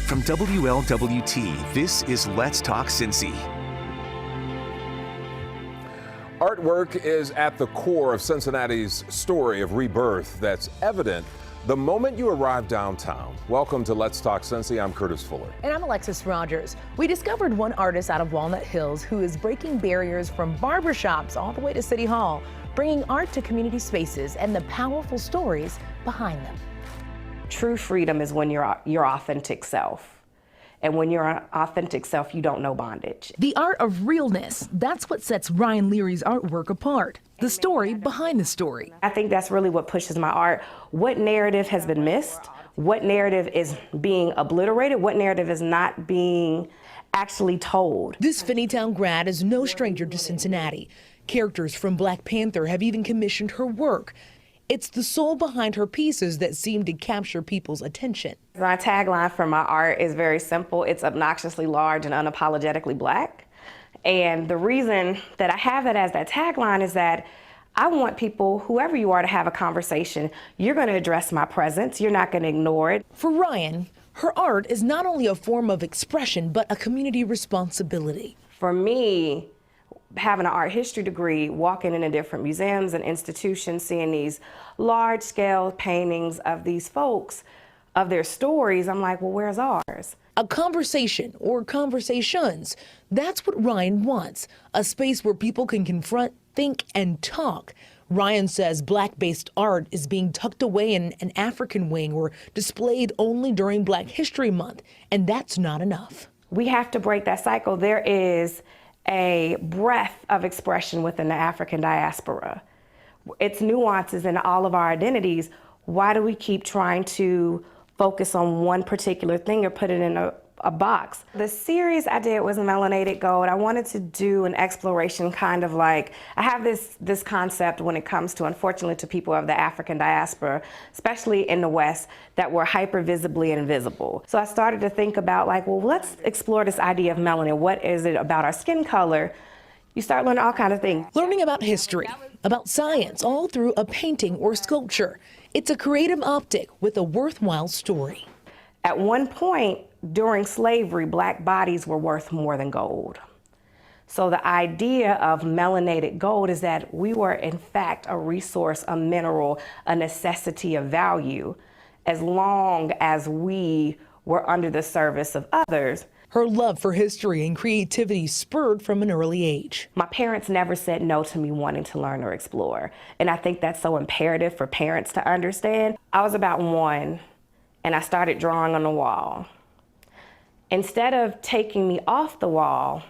From WLWT, this is Let's Talk Cincy. Artwork is at the core of Cincinnati's story of rebirth that's evident the moment you arrive downtown. Welcome to Let's Talk Cincy. I'm Curtis Fuller. And I'm Alexis Rogers. We discovered one artist out of Walnut Hills who is breaking barriers from barbershops all the way to City Hall, bringing art to community spaces and the powerful stories behind them. True freedom is when you're your authentic self. And when you're an authentic self, you don't know bondage. The art of realness, that's what sets Ryan Leary's artwork apart. The story behind the story. I think that's really what pushes my art. What narrative has been missed? What narrative is being obliterated? What narrative is not being actually told? This Finneytown grad is no stranger to Cincinnati. Characters from Black Panther have even commissioned her work. It's the soul behind her pieces that seem to capture people's attention. My tagline for my art is very simple. It's obnoxiously large and unapologetically Black. And the reason that I have that as that tagline is that I want people, whoever you are, to have a conversation. You're going to address my presence. You're not going to ignore it. For Ryan, her art is not only a form of expression, but a community responsibility. For me, having an art history degree, walking into different museums and institutions, seeing these large-scale paintings of these folks, of their stories, I'm like, well, where's ours? A conversation or conversations, that's what Ryan wants, a space where people can confront, think, and talk. Ryan says Black-based art is being tucked away in an African wing or displayed only during Black History Month, and that's not enough. We have to break that cycle. There is a breadth of expression within the African diaspora. It's nuances in all of our identities. Why do we keep trying to focus on one particular thing or put it in a box? The series I did was Melanated Gold. I wanted to do an exploration, kind of like, I have this concept when it comes to, unfortunately, to people of the African diaspora, especially in the West, that were hyper visibly invisible. So I started to think about, like, well, let's explore this idea of melanin. What is it about our skin color? You start learning all kinds of things. Learning about history, about science, all through a painting or sculpture. It's a creative optic with a worthwhile story. At one point during slavery, Black bodies were worth more than gold. So the idea of melanated gold is that we were in fact a resource, a mineral, a necessity of value, as long as we were under the service of others. Her love for history and creativity spurred from an early age. My parents never said no to me wanting to learn or explore. And I think that's so imperative for parents to understand. I was about 1 and I started drawing on the wall. Instead of taking me off the wall,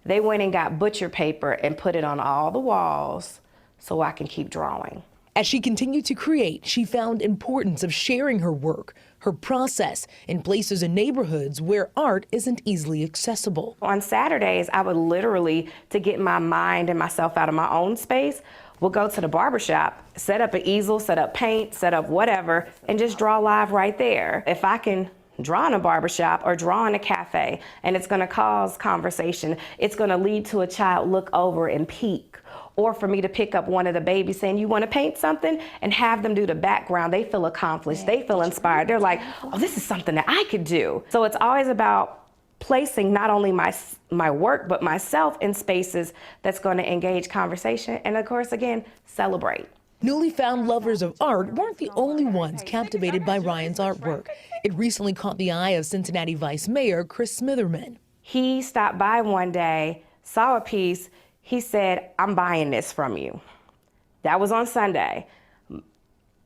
they went and got butcher paper and put it on all the walls so I can keep drawing. As she continued to create, she found importance of sharing her work, her process, in places and neighborhoods where art isn't easily accessible. On Saturdays, I would literally, to get my mind and myself out of my own space, would go to the barbershop, set up an easel, set up paint, set up whatever, and just draw live right there. If I can draw in a barbershop or draw in a cafe, and it's gonna cause conversation, it's gonna lead to a child look over and peek. Or for me to pick up one of the babies saying, you wanna paint something? And have them do the background. They feel accomplished, they feel inspired. They're like, oh, this is something that I could do. So it's always about placing not only my work, but myself in spaces that's gonna engage conversation. And of course, again, celebrate. Newly found lovers of art weren't the only ones captivated by Ryan's artwork. It recently caught the eye of Cincinnati Vice Mayor Chris Smitherman. He stopped by one day, saw a piece, he said, I'm buying this from you. That was on Sunday.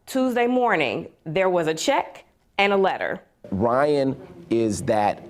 Tuesday morning, there was a check and a letter. Ryan is that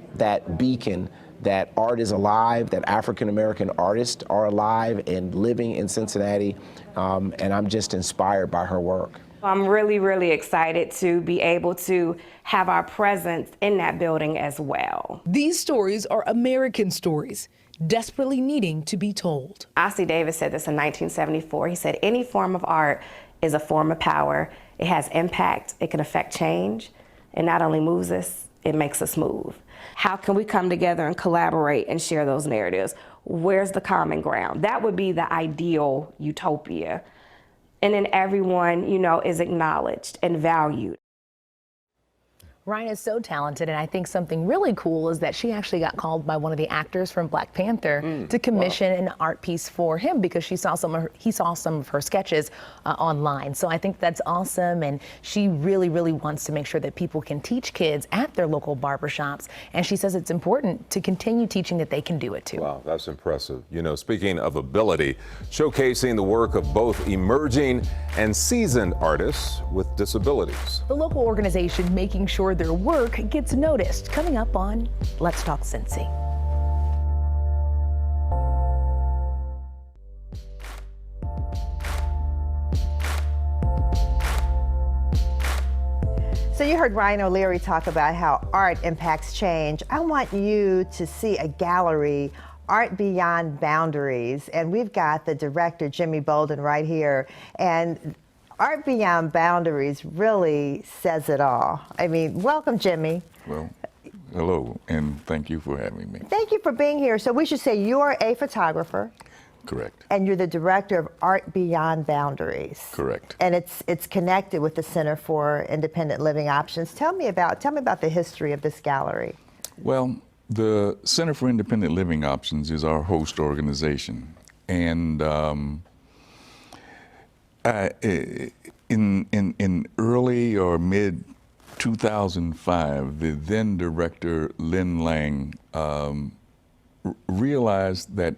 beacon that art is alive, that African-American artists are alive and living in Cincinnati, and I'm just inspired by her work. I'm really, really excited to be able to have our presence in that building as well. These stories are American stories, desperately needing to be told. Ossie Davis said this in 1974. He said, any form of art is a form of power. It has impact, it can affect change. It not only moves us, it makes us move. How can we come together and collaborate and share those narratives? Where's the common ground? That would be the ideal utopia. And then everyone, is acknowledged and valued. Ryan is so talented, and I think something really cool is that she actually got called by one of the actors from Black Panther to commission an art piece for him because he saw some of her sketches online. So I think that's awesome, and she really, really wants to make sure that people can teach kids at their local barbershops, and she says it's important to continue teaching that they can do it too. Wow, that's impressive. You know, speaking of ability, showcasing the work of both emerging and seasoned artists with disabilities. The local organization making sure their work gets noticed. Coming up on Let's Talk Cincy. So you heard Ryan O'Leary talk about how art impacts change. I want you to see a gallery, Art Beyond Boundaries, and we've got the director, Jimmy Bolden, right here. And Art Beyond Boundaries really says it all. I mean, welcome, Jimmy. Well, hello, and thank you for having me. Thank you for being here. So we should say you're a photographer. Correct. And you're the director of Art Beyond Boundaries. Correct. And it's connected with the Center for Independent Living Options. Tell me about the history of this gallery. Well, The Center for Independent Living Options is our host organization, and in early or mid 2005, the then director Lynn Lang realized that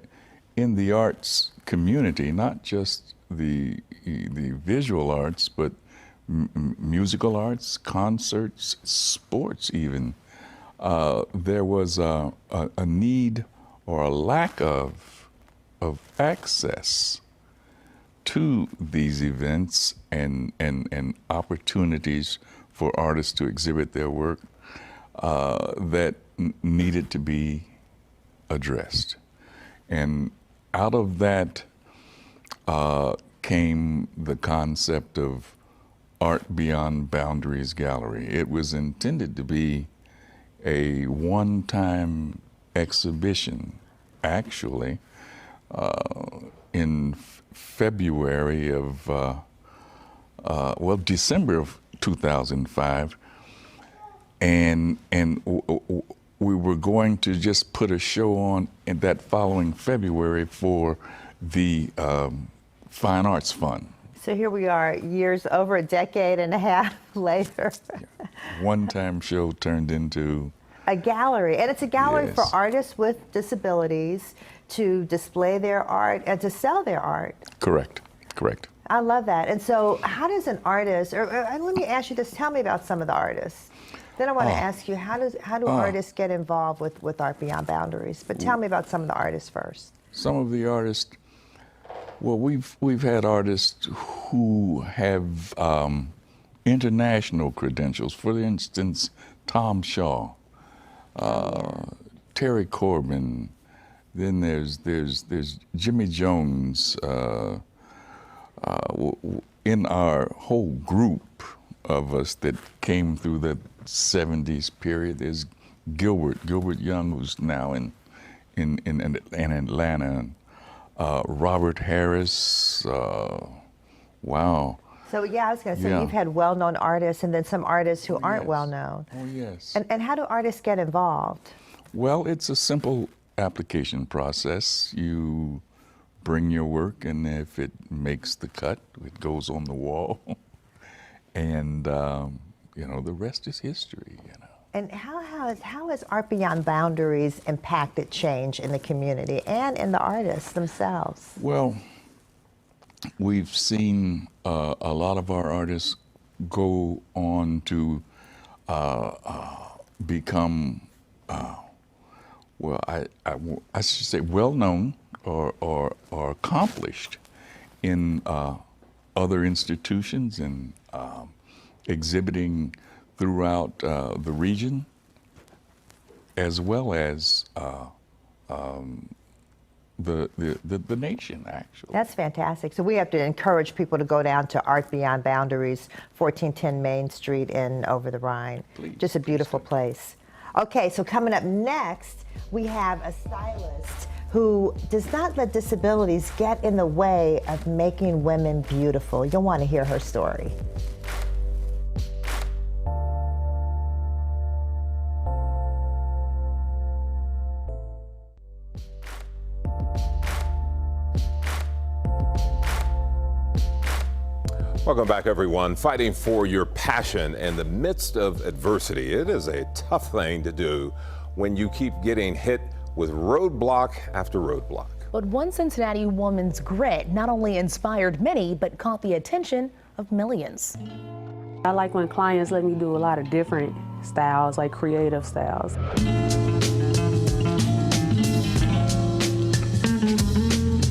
in the arts community, not just the visual arts, but musical arts, concerts, sports even, there was a need or a lack of access to these events and opportunities for artists to exhibit their work that needed to be addressed. And out of that came the concept of Art Beyond Boundaries Gallery. It was intended to be a one-time exhibition, actually, in February of, December of 2005, and we were going to just put a show on in that following February for the Fine Arts Fund. So here we are, over a decade and a half later. One-time show turned into a gallery, and it's a gallery Yes. for artists with disabilities to display their art and to sell their art. Correct. I love that. And so how does an artist, or let me ask you this, tell me about some of the artists. Then I want to ask you, how do artists get involved with Art Beyond Boundaries? But tell me about some of the artists first. Some of the artists, well, we've had artists who have international credentials. For instance, Tom Shaw, Terry Corbin. Then there's Jimmy Jones. In our whole group of us that came through the 70s period, there's Gilbert Young, who's now in Atlanta. Robert Harris. Wow. So yeah, I was going to say, you've had well-known artists and then some artists who aren't well-known. Oh, yes. And how do artists get involved? Well, it's a simple application process. You bring your work, and if it makes the cut, it goes on the wall. And, the rest is history, And how has Art Beyond Boundaries impacted change in the community and in the artists themselves? Well, we've seen a lot of our artists go on to become, I should say, well-known or accomplished in other institutions and exhibiting throughout the region, as well as the nation, actually. That's fantastic. So we have to encourage people to go down to Art Beyond Boundaries, 1410 Main Street in Over the Rhine. Please, just a beautiful place. Okay, so coming up next, we have a stylist who does not let disabilities get in the way of making women beautiful. You'll want to hear her story. Welcome back, everyone. Fighting for your passion in the midst of adversity. It is a tough thing to do when you keep getting hit with roadblock after roadblock. But one Cincinnati woman's grit not only inspired many, but caught the attention of millions. I like when clients let me do a lot of different styles, like creative styles.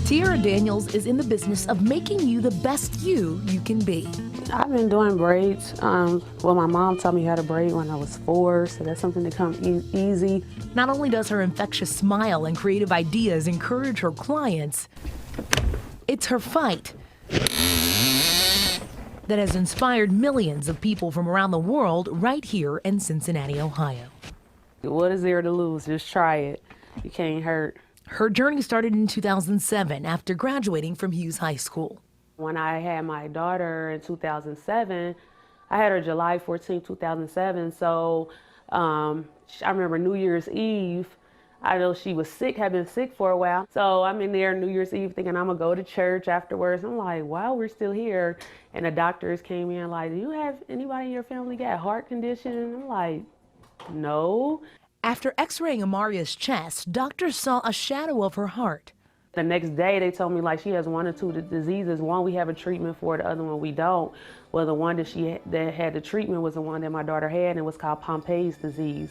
Tiara Daniels is in the business of making you the best you can be. I've been doing braids. Well, my mom taught me how to braid when I was 4, so that's something that comes easy. Not only does her infectious smile and creative ideas encourage her clients, it's her fight that has inspired millions of people from around the world right here in Cincinnati, Ohio. What is there to lose? Just try it. You can't hurt. Her journey started in 2007 after graduating from Hughes High School. When I had my daughter in 2007, I had her July 14, 2007. So I remember New Year's Eve. I know she was sick, had been sick for a while. So I'm in there New Year's Eve thinking I'm gonna go to church afterwards. I'm like, wow, we're still here. And the doctors came in like, do you have anybody in your family got a heart condition? And I'm like, no. After x-raying Amaria's chest, doctors saw a shadow of her heart. The next day they told me like she has 1 or 2 diseases. One we have a treatment for, the other one we don't. Well, the one that had the treatment was the one that my daughter had, and it was called Pompei's disease.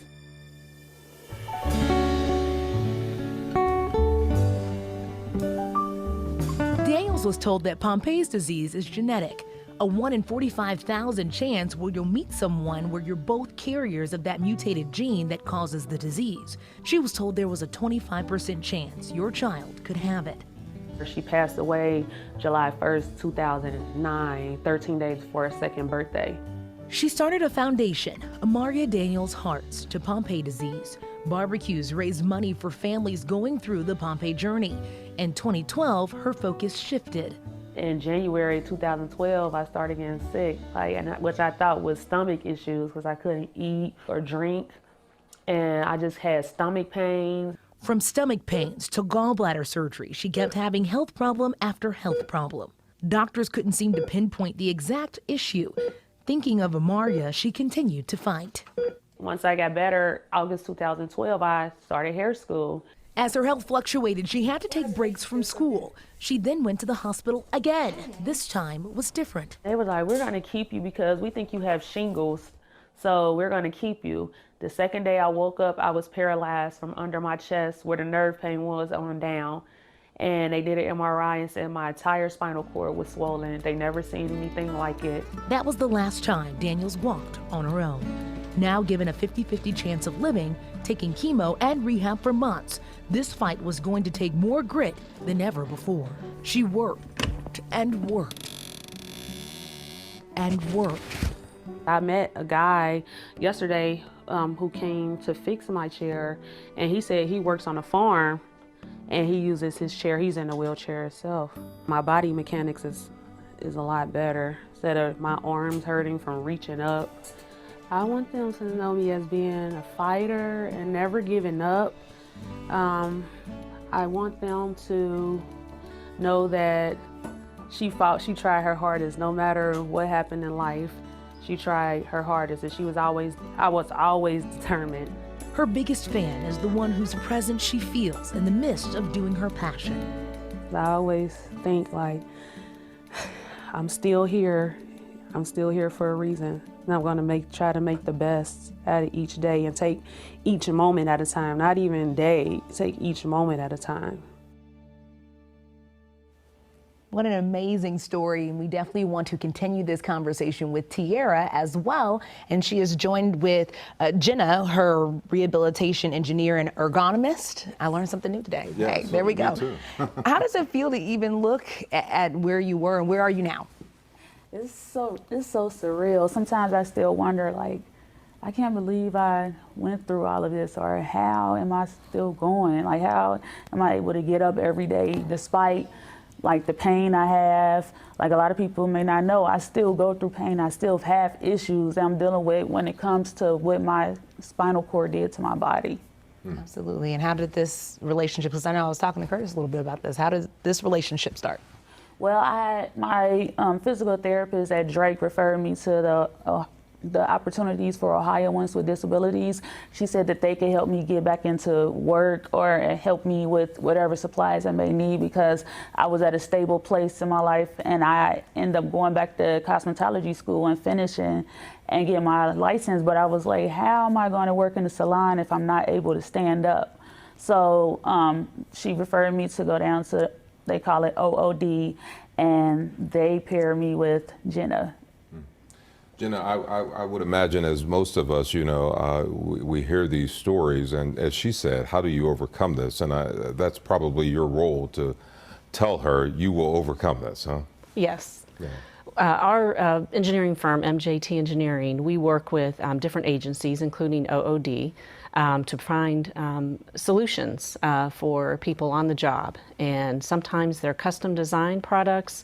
Daniels was told that Pompei's disease is genetic, a 1 in 45,000 chance where you'll meet someone where you're both carriers of that mutated gene that causes the disease. She was told there was a 25% chance your child could have it. She passed away July 1st, 2009, 13 days before her 2nd birthday. She started a foundation, Amaria Daniels Hearts to Pompe disease. Barbecues raise money for families going through the Pompe journey. In 2012, her focus shifted. In January 2012, I started getting sick, which I thought was stomach issues because I couldn't eat or drink, and I just had stomach pains. From stomach pains to gallbladder surgery, she kept having health problem after health problem. Doctors couldn't seem to pinpoint the exact issue. Thinking of Amaria, she continued to fight. Once I got better, August 2012, I started hair school. As her health fluctuated, she had to take breaks from school. She then went to the hospital again. This time was different. They were like, we're going to keep you because we think you have shingles, so we're going to keep you. The second day I woke up, I was paralyzed from under my chest where the nerve pain was on down. And they did an MRI and said my entire spinal cord was swollen. They never seen anything like it. That was the last time Daniels walked on her own. Now given a 50-50 chance of living, taking chemo and rehab for months, this fight was going to take more grit than ever before. She worked and worked and worked. I met a guy yesterday who came to fix my chair, and he said he works on a farm and he uses his chair. He's in a wheelchair himself. My body mechanics is a lot better. Instead of my arms hurting from reaching up, I want them to know me as being a fighter and never giving up. I want them to know that she fought, she tried her hardest, no matter what happened in life. She tried her hardest, and I was always determined. Her biggest fan is the one whose presence she feels in the midst of doing her passion. I always think like, I'm still here. I'm still here for a reason. And I'm gonna try to make the best out of each day and take each moment at a time, not even day, take each moment at a time. What an amazing story, and we definitely want to continue this conversation with Tiara as well. And she is joined with Jenna, her rehabilitation engineer and ergonomist. I learned something new today. Yes, hey, there we go. Me too. How does it feel to even look at where you were and where are you now? It's so surreal. Sometimes I still wonder, like, I can't believe I went through all of this, or how am I still going? Like, how am I able to get up every day despite like the pain I have? Like, a lot of people may not know, I still go through pain. I still have issues that I'm dealing with when it comes to what my spinal cord did to my body. Absolutely. And how did this relationship, because I know I was talking to Curtis a little bit about this, how did this relationship start? Well, my physical therapist at Drake referred me to the opportunities for Ohioans with disabilities. She said that they could help me get back into work or help me with whatever supplies I may need, because I was at a stable place in my life, and I ended up going back to cosmetology school and finishing and getting my license. But I was like, how am I going to work in the salon if I'm not able to stand up? So she referred me to go down to, they call it OOD, and they pair me with Jenna. Jenna, I would imagine, as most of us, we hear these stories, and as she said, how do you overcome this? And that's probably your role to tell her you will overcome this, huh? Yes. Yeah. Our engineering firm, MJT Engineering, we work with different agencies, including OOD, to find solutions for people on the job. And sometimes they're custom designed products.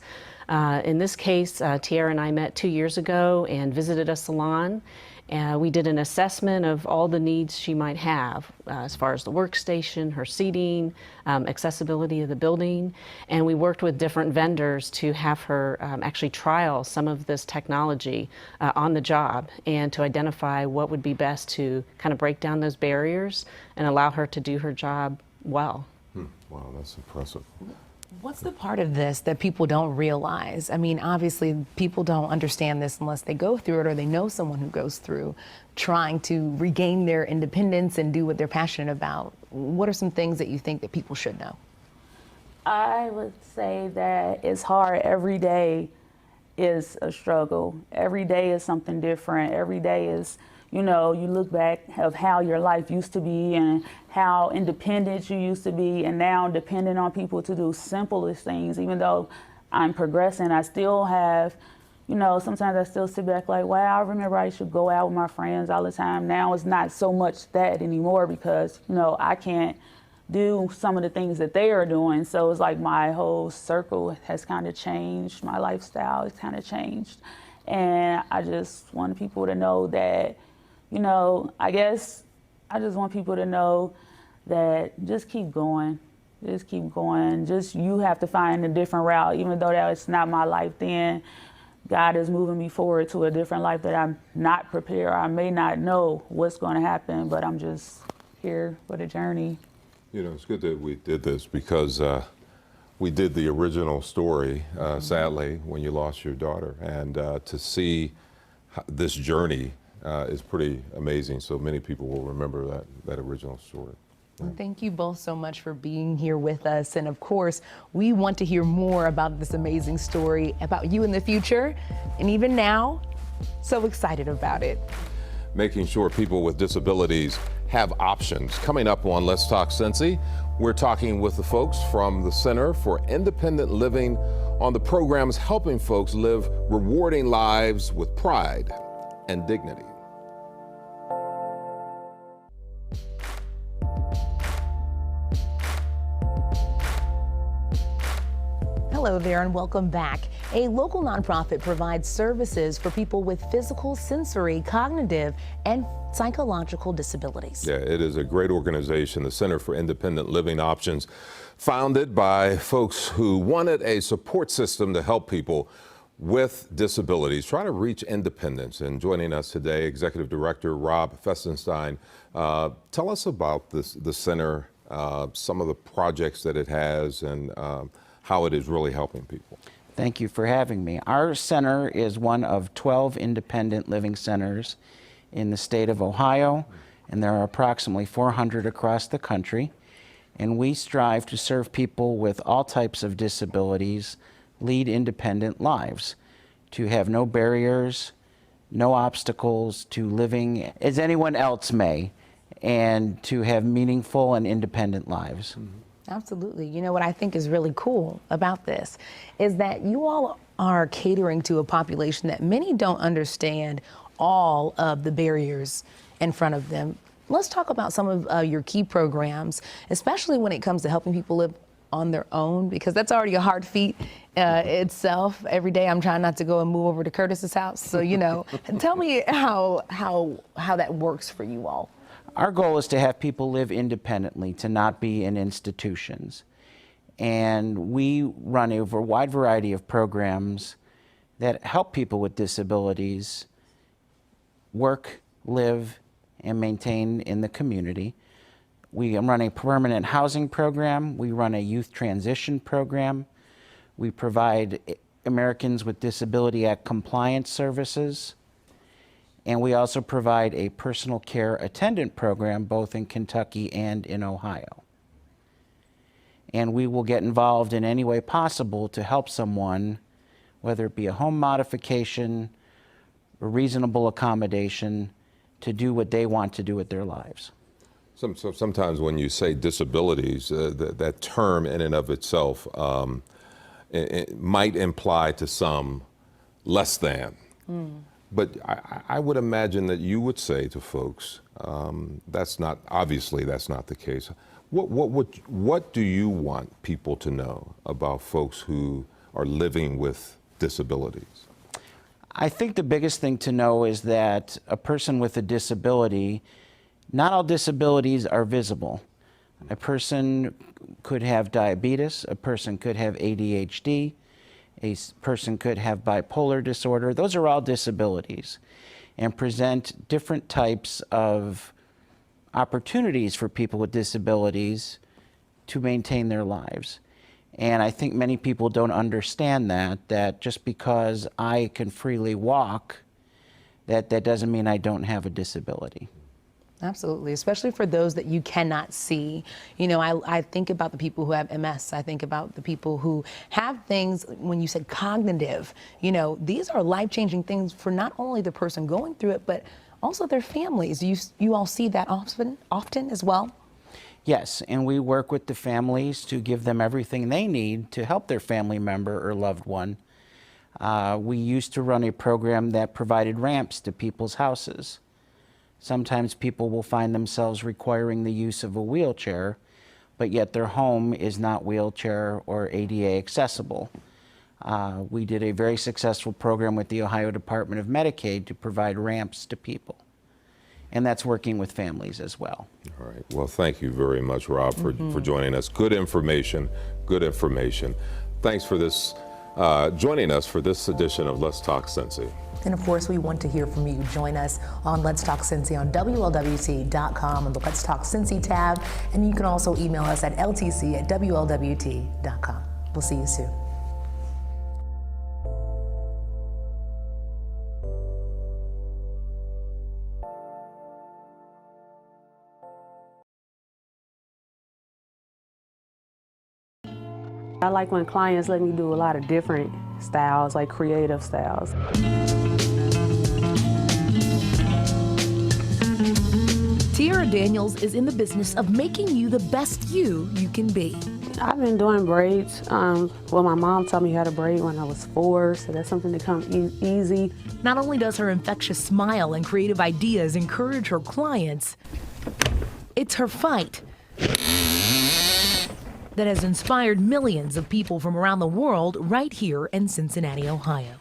In this case, Tiara and I met 2 years ago and visited a salon. We did an assessment of all the needs she might have as far as the workstation, her seating, accessibility of the building. And we worked with different vendors to have her actually trial some of this technology on the job, and to identify what would be best to kind of break down those barriers and allow her to do her job well. Wow, that's impressive. What's the part of this that people don't realize? I mean, obviously, people don't understand this unless they go through it or they know someone who goes through trying to regain their independence and do what they're passionate about. What are some things that you think that people should know? I would say that it's hard. Every day is a struggle. Every day is something different. Every day is, you look back of how your life used to be and how independent you used to be, and now depending on people to do simplest things. Even though I'm progressing, I still have, sometimes I still sit back like, wow, I remember I used to go out with my friends all the time. Now it's not so much that anymore, because, I can't do some of the things that they are doing. So it's like my whole circle has kind of changed. My lifestyle has kind of changed. And I just want people to know that, I guess I just want people to know that just keep going. Just keep going. Just, you have to find a different route. Even though that it's not my life then, God is moving me forward to a different life that I'm not prepared. I may not know what's going to happen, but I'm just here for the journey. It's good that we did this, because we did the original story, sadly, when you lost your daughter. And to see this journey is pretty amazing. So many people will remember that original story. Well, thank you both so much for being here with us. And of course, we want to hear more about this amazing story, about you in the future, and even now, so excited about it. Making sure people with disabilities have options. Coming up on Let's Talk Cincy, we're talking with the folks from the Center for Independent Living on the programs helping folks live rewarding lives with pride and dignity. Hello there and welcome back. A local nonprofit provides services for people with physical, sensory, cognitive, and psychological disabilities. Yeah, it is a great organization, the Center for Independent Living Options, founded by folks who wanted a support system to help people with disabilities try to reach independence. And joining us today, Executive Director Rob Festenstein. Tell us about the center, some of the projects that it has, and how it is really helping people. Thank you for having me. Our center is one of 12 independent living centers in the state of Ohio, and there are approximately 400 across the country. And we strive to serve people with all types of disabilities lead independent lives, to have no barriers, no obstacles to living as anyone else may, and to have meaningful and independent lives. Mm-hmm. Absolutely. You know what I think is really cool about this is that you all are catering to a population that many don't understand all of the barriers in front of them. Let's talk about some of your key programs, especially when it comes to helping people live on their own, because that's already a hard feat itself. Every day I'm trying not to go and move over to Curtis's house. So, tell me how that works for you all. Our goal is to have people live independently, to not be in institutions. And we run a wide variety of programs that help people with disabilities work, live, and maintain in the community. We run a permanent housing program. We run a youth transition program. We provide Americans with Disability Act compliance services. And we also provide a personal care attendant program both in Kentucky and in Ohio. And we will get involved in any way possible to help someone, whether it be a home modification, a reasonable accommodation, to do what they want to do with their lives. Sometimes when you say disabilities, that term in and of itself it might imply to some less than. But I would imagine that you would say to folks, obviously that's not the case. What do you want people to know about folks who are living with disabilities? I think the biggest thing to know is that a person with a disability, not all disabilities are visible. A person could have diabetes, a person could have ADHD, a person could have bipolar disorder. Those are all disabilities and present different types of opportunities for people with disabilities to maintain their lives. And I think many people don't understand that just because I can freely walk, that doesn't mean I don't have a disability. Absolutely, especially for those that you cannot see. You know, I think about the people who have MS. I think about the people who have things, when you said cognitive, you know, these are life-changing things for not only the person going through it, but also their families. You all see that often as well? Yes, and we work with the families to give them everything they need to help their family member or loved one. We used to run a program that provided ramps to people's houses. Sometimes people will find themselves requiring the use of a wheelchair, but yet their home is not wheelchair or ADA accessible. We did a very successful program with the Ohio Department of Medicaid to provide ramps to people. And that's working with families as well. All right. Well, thank you very much, Rob, for joining us. Good information. Good information. Thanks for this, joining us for this edition of Let's Talk Cincy. And of course, we want to hear from you. Join us on Let's Talk Cincy on WLWT.com on the Let's Talk Cincy tab. And you can also email us at ltc@WLWT.com. We'll see you soon. I like when clients let me do a lot of different styles, like creative styles. Tiara Daniels is in the business of making you the best you can be. I've been doing braids. Well, my mom taught me how to braid when I was 4, so that's something that comes easy. Not only does her infectious smile and creative ideas encourage her clients, it's her fight that has inspired millions of people from around the world right here in Cincinnati, Ohio.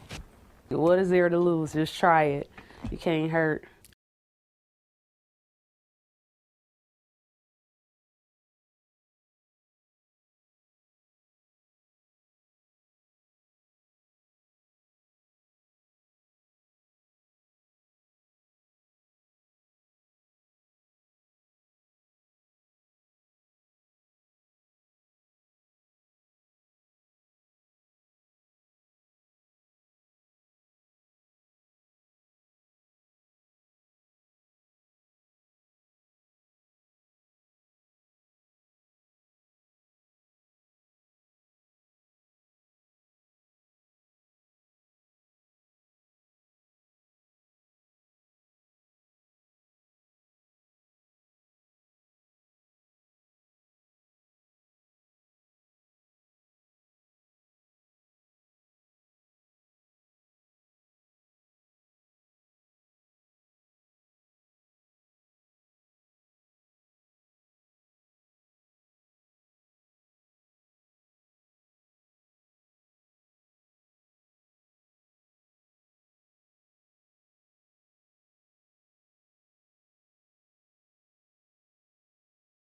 What is there to lose? Just try it. You can't hurt.